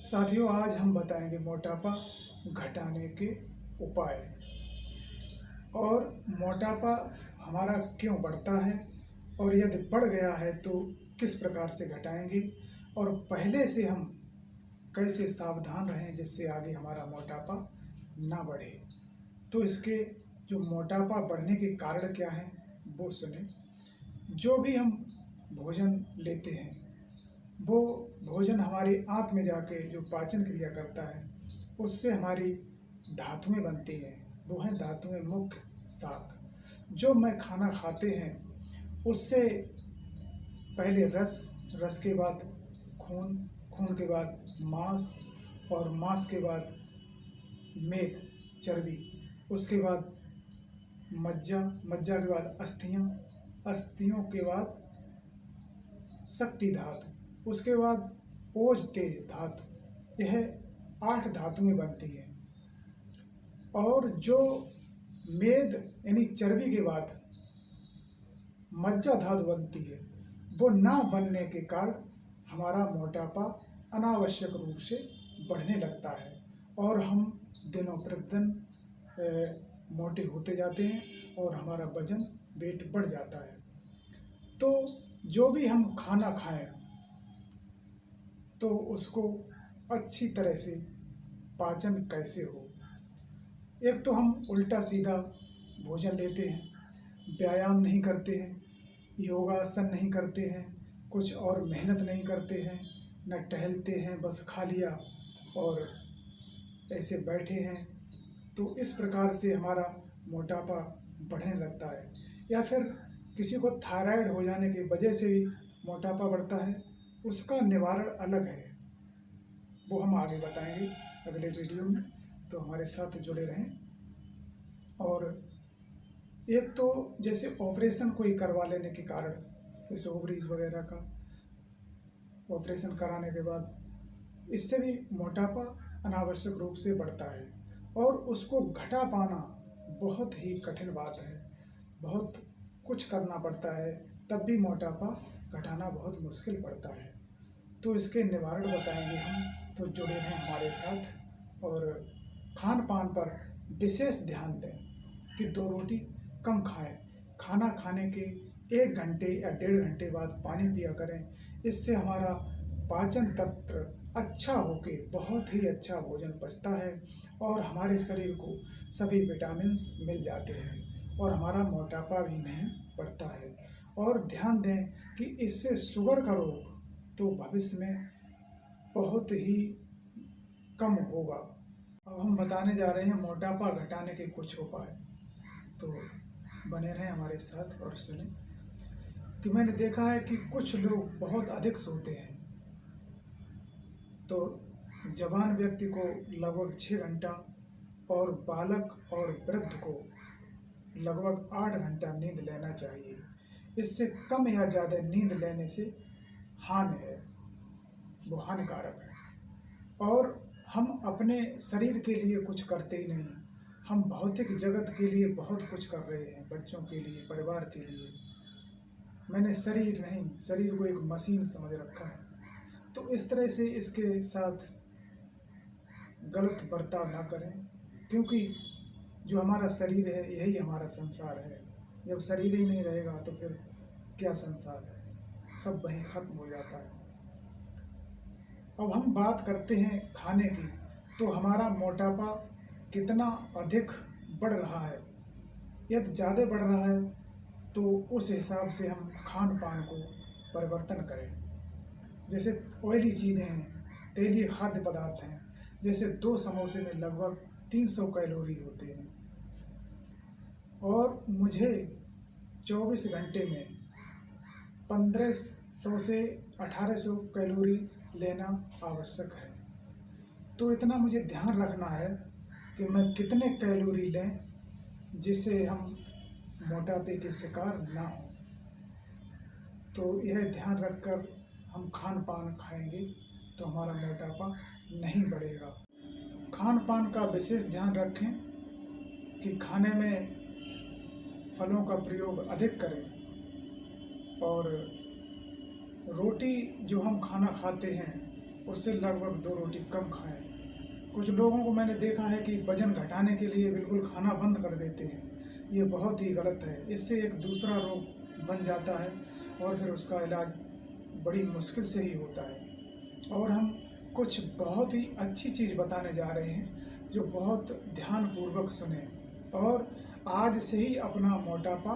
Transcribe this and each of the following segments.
साथियों, आज हम बताएंगे मोटापा घटाने के उपाय और मोटापा हमारा क्यों बढ़ता है और यदि बढ़ गया है तो किस प्रकार से घटाएंगे और पहले से हम कैसे सावधान रहें जिससे आगे हमारा मोटापा ना बढ़े। तो इसके जो मोटापा बढ़ने के कारण क्या हैं वो सुने। जो भी हम भोजन लेते हैं वो भोजन हमारी आंत में जाके जो पाचन क्रिया करता है उससे हमारी धातुएं बनती हैं। वो हैं धातुएं मुख्य 7। जो मैं खाना खाते हैं उससे पहले रस के बाद खून के बाद मांस और मांस के बाद मेद चर्बी, उसके बाद मज्जा के बाद अस्थियों के बाद शक्ति धातु, उसके बाद ओज तेज धातु। यह 8 धातुएं बनती हैं। और जो मेद यानी चर्बी के बाद मज्जा धातु बनती है, वो ना बनने के कारण हमारा मोटापा अनावश्यक रूप से बढ़ने लगता है और हम दिनों प्रतिदिन मोटे होते जाते हैं और हमारा वजन वेट बढ़ जाता है। तो जो भी हम खाना खाएं तो उसको अच्छी तरह से पाचन कैसे हो। एक तो हम उल्टा सीधा भोजन लेते हैं, व्यायाम नहीं करते हैं, योगासन नहीं करते हैं, कुछ और मेहनत नहीं करते हैं, न टहलते हैं, बस खा लिया और ऐसे बैठे हैं। तो इस प्रकार से हमारा मोटापा बढ़ने लगता है। या फिर किसी को थायराइड हो जाने की वजह से भी मोटापा बढ़ता है, उसका निवारण अलग है, वो हम आगे बताएंगे अगले वीडियो में। तो हमारे साथ जुड़े रहें। और एक तो जैसे ऑपरेशन कोई करवा लेने के कारण, जैसे ओवरीज वगैरह का ऑपरेशन कराने के बाद इससे भी मोटापा अनावश्यक रूप से बढ़ता है और उसको घटा पाना बहुत ही कठिन बात है। बहुत कुछ करना पड़ता है, तब भी मोटापा घटाना बहुत मुश्किल पड़ता है। तो इसके निवारण बताएंगे हम, तो जुड़े रहें हमारे साथ। और खान पान पर विशेष ध्यान दें कि 2 रोटी कम खाएं। खाना खाने के 1 घंटे या 1.5 घंटे बाद पानी पिया करें। इससे हमारा पाचन तंत्र अच्छा होके बहुत ही अच्छा भोजन पचता है और हमारे शरीर को सभी विटामिन्स मिल जाते हैं और हमारा मोटापा भी नहीं बढ़ता है। और ध्यान दें कि इससे शुगर का रोग तो भविष्य में बहुत ही कम होगा। अब हम बताने जा रहे हैं मोटापा घटाने के कुछ उपाय, तो बने रहें हमारे साथ और सुने। कि मैंने देखा है कि कुछ लोग बहुत अधिक सोते हैं, तो जवान व्यक्ति को लगभग 6 घंटा और बालक और वृद्ध को लगभग 8 घंटा नींद लेना चाहिए। इससे कम या ज़्यादा नींद लेने से हानि है, वो हानिकारक है। और हम अपने शरीर के लिए कुछ करते ही नहीं, हम भौतिक जगत के लिए बहुत कुछ कर रहे हैं, बच्चों के लिए, परिवार के लिए। मैंने शरीर को एक मशीन समझ रखा है। तो इस तरह से इसके साथ गलत बर्ताव ना करें, क्योंकि जो हमारा शरीर है यही हमारा संसार है। जब शरीर ही नहीं रहेगा तो फिर क्या संसार है, सब वहीं खत्म हो जाता है। अब हम बात करते हैं खाने की, तो हमारा मोटापा कितना अधिक बढ़ रहा है। यदि ज़्यादा बढ़ रहा है तो उस हिसाब से हम खान पान को परिवर्तन करें। जैसे ऑयली चीज़ें हैं, तेलीय खाद्य पदार्थ हैं, जैसे 2 समोसे में लगभग 300 कैलोरी होते हैं और मुझे 24 घंटे में 1500 से 1800 कैलोरी लेना आवश्यक है। तो इतना मुझे ध्यान रखना है कि मैं कितने कैलोरी लें जिससे हम मोटापे के शिकार ना हो। तो यह ध्यान रखकर हम खान पान खाएंगे तो हमारा मोटापा नहीं बढ़ेगा। खान पान का विशेष ध्यान रखें कि खाने में फलों का प्रयोग अधिक करें और रोटी जो हम खाना खाते हैं उससे लगभग 2 रोटी कम खाएं। कुछ लोगों को मैंने देखा है कि वजन घटाने के लिए बिल्कुल खाना बंद कर देते हैं। ये बहुत ही गलत है। इससे एक दूसरा रोग बन जाता है और फिर उसका इलाज बड़ी मुश्किल से ही होता है। और हम कुछ बहुत ही अच्छी चीज़ बताने जा रहे हैं जो बहुत ध्यानपूर्वक सुने और आज से ही अपना मोटापा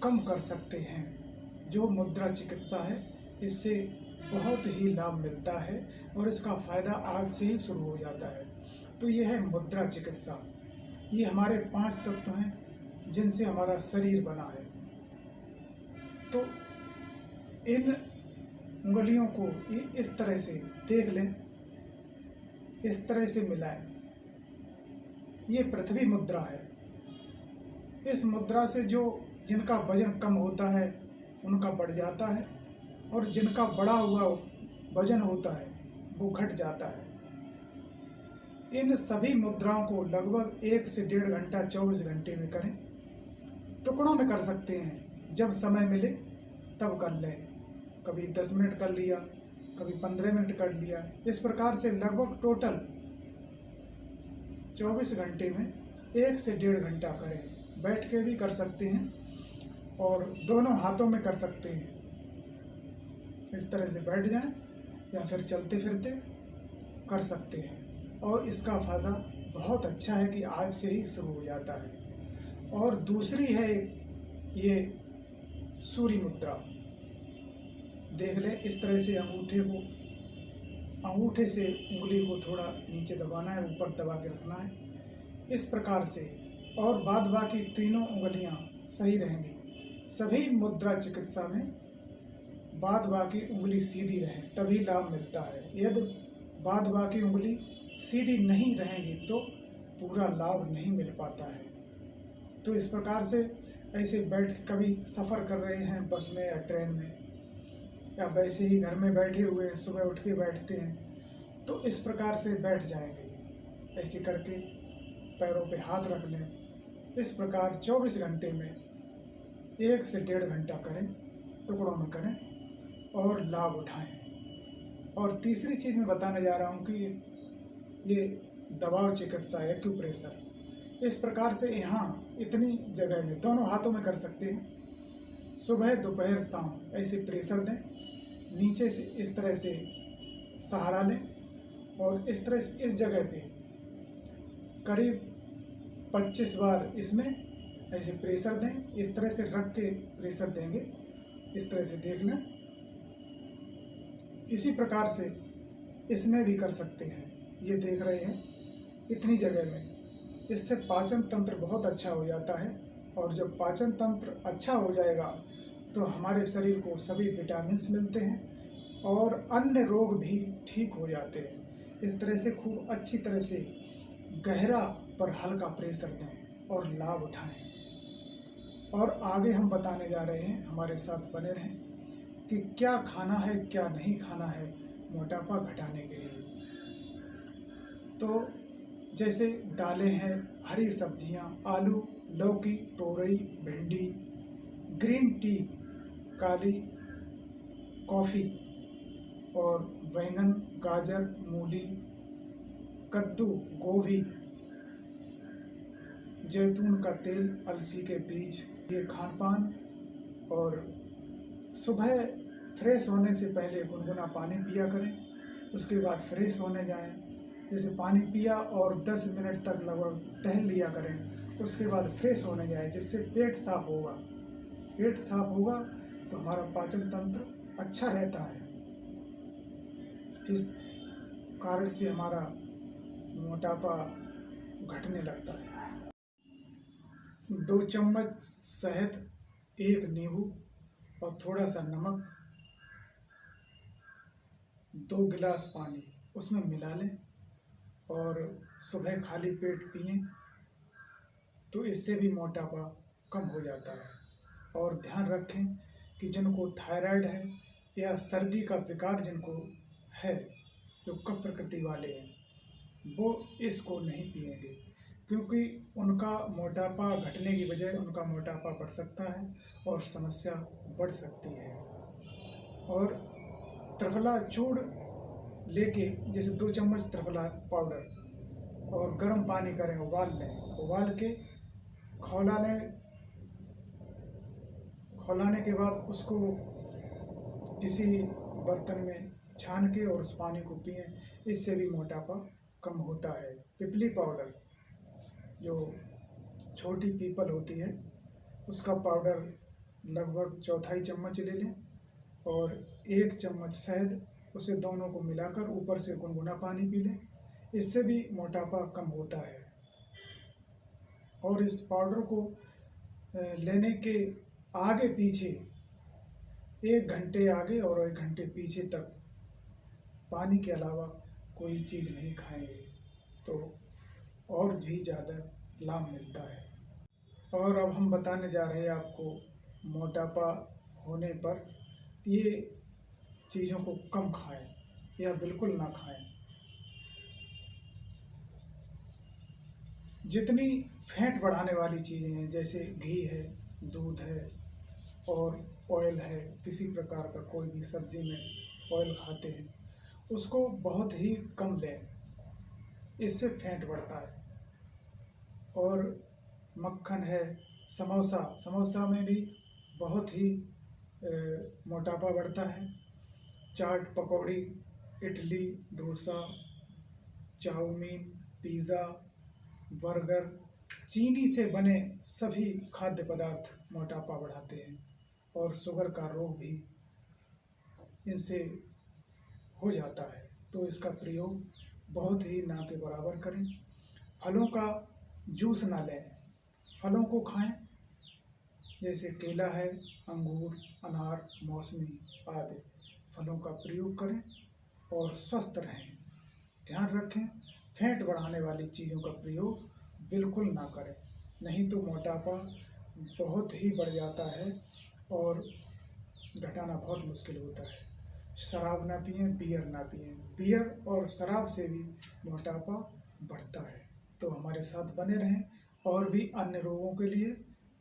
कम कर सकते हैं। जो मुद्रा चिकित्सा है, इससे बहुत ही लाभ मिलता है और इसका फ़ायदा आज से ही शुरू हो जाता है। तो यह है मुद्रा चिकित्सा। ये हमारे 5 तत्व हैं जिनसे हमारा शरीर बना है। तो इन उंगलियों को इस तरह से देख लें, इस तरह से मिलाएं। ये पृथ्वी मुद्रा है। इस मुद्रा से जिनका वजन कम होता है उनका बढ़ जाता है और जिनका बढ़ा हुआ वजन होता है वो घट जाता है। इन सभी मुद्राओं को लगभग 1 से 1.5 घंटा 24 घंटे में करें। टुकड़ों में कर सकते हैं, जब समय मिले तब कर लें। कभी 10 मिनट कर लिया, कभी 15 मिनट कर लिया। इस प्रकार से लगभग टोटल 24 घंटे में 1 से 1.5 घंटा करें। बैठ के भी कर सकते हैं और दोनों हाथों में कर सकते हैं। इस तरह से बैठ जाएं या फिर चलते फिरते कर सकते हैं और इसका फ़ायदा बहुत अच्छा है कि आज से ही शुरू हो जाता है। और दूसरी है ये सूर्य मुद्रा। देख लें, इस तरह से अंगूठे से उंगली को थोड़ा नीचे दबाना है, ऊपर दबा के रखना है इस प्रकार से, और बाद बाकी तीनों उंगलियां सही रहेंगी। सभी मुद्रा चिकित्सा में बाद बाकी उंगली सीधी रहे तभी लाभ मिलता है। यदि बाद बाकी उंगली सीधी नहीं रहेंगी तो पूरा लाभ नहीं मिल पाता है। तो इस प्रकार से ऐसे बैठ के कभी सफ़र कर रहे हैं बस में या ट्रेन में, या वैसे ही घर में बैठे हुए हैं, सुबह उठ के बैठते हैं, तो इस प्रकार से बैठ जाएंगे। ऐसे करके पैरों पे हाथ रख लें। इस प्रकार 24 घंटे में 1 से 1.5 घंटा करें, टुकड़ों में करें और लाभ उठाएं। और तीसरी चीज़ मैं बताने जा रहा हूँ कि ये दबाव चिकित्सा है, एक्यूप्रेशर। इस प्रकार से यहाँ इतनी जगह में दोनों हाथों में कर सकते हैं। सुबह दोपहर शाम ऐसे प्रेशर दें, नीचे से इस तरह से सहारा लें और इस तरह से इस जगह पे करीब 25 बार इसमें ऐसे प्रेशर दें। इस तरह से रख के प्रेशर देंगे, इस तरह से देख लें। इसी प्रकार से इसमें भी कर सकते हैं। ये देख रहे हैं इतनी जगह में। इससे पाचन तंत्र बहुत अच्छा हो जाता है और जब पाचन तंत्र अच्छा हो जाएगा तो हमारे शरीर को सभी विटामिन्स मिलते हैं और अन्य रोग भी ठीक हो जाते हैं। इस तरह से खूब अच्छी तरह से गहरा पर हल्का प्रेशर दें और लाभ उठाएं। और आगे हम बताने जा रहे हैं, हमारे साथ बने रहें कि क्या खाना है क्या नहीं खाना है मोटापा घटाने के लिए। तो जैसे दालें हैं, हरी सब्जियां, आलू, लौकी, तोरई, भिंडी, ग्रीन टी, काली कॉफ़ी और बैंगन, गाजर, मूली, कद्दू, गोभी, जैतून का तेल, अलसी के बीज, ये खान पान। और सुबह फ्रेश होने से पहले गुनगुना पानी पिया करें, उसके बाद फ्रेश होने जाएं। जैसे पानी पिया और 10 मिनट तक लगभग टहल लिया करें, उसके बाद फ्रेश होने जाए, जिससे पेट साफ होगा। पेट साफ होगा तो हमारा पाचन तंत्र अच्छा रहता है। इस कारण से हमारा मोटापा घटने लगता है। 2 चम्मच शहद, 1 नींबू और थोड़ा सा नमक, 2 गिलास पानी उसमें मिला लें और सुबह खाली पेट पिएं, तो इससे भी मोटापा कम हो जाता है। और ध्यान रखें कि जिनको थायराइड है या सर्दी का विकार जिनको है, जो कफ प्रकृति वाले हैं, वो इसको नहीं पिएंगे, क्योंकि उनका मोटापा घटने की बजाय उनका मोटापा बढ़ सकता है और समस्या बढ़ सकती है। और त्रिफला चूर्ण लेके जैसे 2 चम्मच त्रिफला पाउडर और गर्म पानी करें, उबाल लें। उबाल के खौलाने के बाद उसको किसी बर्तन में छान के और उस पानी को पिएं। इससे भी मोटापा कम होता है। पिपली पाउडर, जो छोटी पीपल होती है, उसका पाउडर लगभग चौथाई चम्मच ले लें और 1 चम्मच शहद, उसे दोनों को मिलाकर ऊपर से गुनगुना पानी पी लें। इससे भी मोटापा कम होता है। और इस पाउडर को लेने के आगे पीछे 1 घंटे आगे और 1 घंटे पीछे तक पानी के अलावा कोई चीज़ नहीं खाएंगे तो और भी ज़्यादा लाभ मिलता है। और अब हम बताने जा रहे हैं आपको मोटापा होने पर ये चीज़ों को कम खाएं या बिल्कुल ना खाएं। जितनी फैट बढ़ाने वाली चीज़ें हैं, जैसे घी है, दूध है और ऑयल है, किसी प्रकार का कोई भी सब्जी में ऑयल खाते हैं, उसको बहुत ही कम लें, इससे फैट बढ़ता है। और मक्खन है, समोसा में भी बहुत ही मोटापा बढ़ता है। Chaat, pakodi, idli, dosa, chow mein, pizza, burger, चीनी से बने सभी खाद्य पदार्थ मोटापा बढ़ाते हैं और शुगर का रोग भी इनसे हो जाता है। तो इसका प्रयोग बहुत ही ना के बराबर करें। फलों का जूस ना लें, फलों को खाएं, जैसे केला है, अंगूर, अनार, मौसमी आदि फलों का प्रयोग करें और स्वस्थ रहें। ध्यान रखें, फैट बढ़ाने वाली चीज़ों का प्रयोग बिल्कुल ना करें, नहीं तो मोटापा बहुत ही बढ़ जाता है और घटाना बहुत मुश्किल होता है। शराब ना पिएं, बियर ना पिएं। बियर और शराब से भी मोटापा बढ़ता है। तो हमारे साथ बने रहें और भी अन्य रोगों के लिए,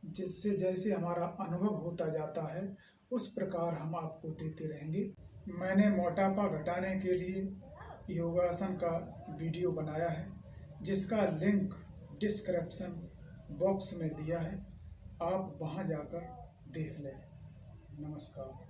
जिससे जैसे हमारा अनुभव होता जाता है उस प्रकार हम आपको देते रहेंगे। मैंने मोटापा घटाने के लिए योगासन का वीडियो बनाया है, जिसका लिंक डिस्क्रिप्शन बॉक्स में दिया है, आप वहां जाकर देख लें। नमस्कार।